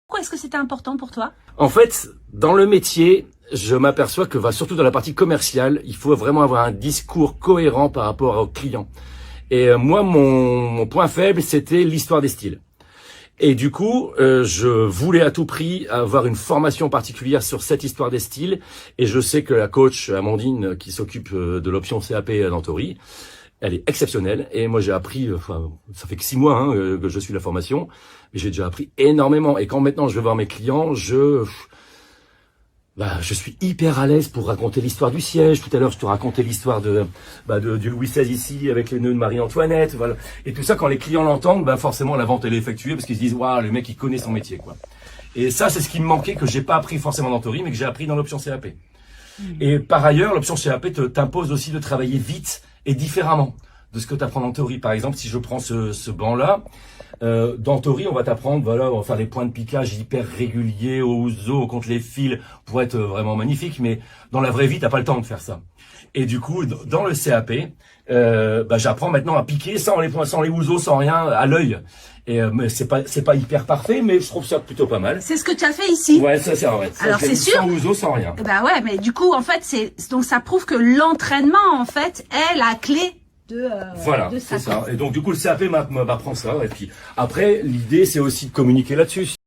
Pourquoi est-ce que c'était important pour toi? En fait, dans le métier, je m'aperçois que, surtout dans la partie commerciale, il faut vraiment avoir un discours cohérent par rapport aux clients. Et moi, mon point faible, c'était l'histoire des styles. Et du coup, je voulais à tout prix avoir une formation particulière sur cette histoire des styles. Et je sais que la coach Amandine, qui s'occupe de l'option CAP d'Anthori, elle est exceptionnelle. Et moi, j'ai appris, ça fait que 6 mois que je suis la formation, mais j'ai déjà appris énormément. Et quand maintenant je vais voir mes clients, je suis hyper à l'aise pour raconter l'histoire du siège. Tout à l'heure, je te racontais l'histoire du Louis XVI ici, avec les nœuds de Marie-Antoinette, voilà. Et tout ça, quand les clients l'entendent, forcément, la vente, elle est effectuée, parce qu'ils se disent, waouh, le mec, il connaît son métier, quoi. Et ça, c'est ce qui me manquait, que j'ai pas appris forcément dans Tori, mais que j'ai appris dans l'option CAP. Et par ailleurs, l'option CAP t'impose aussi de travailler vite et différemment de ce que tu apprends dans Tori. Par exemple, si je prends ce banc-là, dans Tori, on va t'apprendre, on va faire des points de piquage hyper réguliers aux os contre les fils pour être vraiment magnifique, mais dans la vraie vie, t'as pas le temps de faire ça. Et du coup, dans le CAP, j'apprends maintenant à piquer sans les points, sans les ouseaux, sans rien, à l'œil. Et mais c'est pas hyper parfait, mais je trouve ça plutôt pas mal. C'est ce que tu as fait ici. Ouais, ça c'est vrai. Alors c'est sûr. Sans ouseaux, sans rien. Bah ouais, mais du coup, en fait, donc ça prouve que l'entraînement, en fait, est la clé voilà, de ça. C'est ça. Et donc du coup, le CAP m'apprend ça. Et puis après, l'idée, c'est aussi de communiquer là-dessus.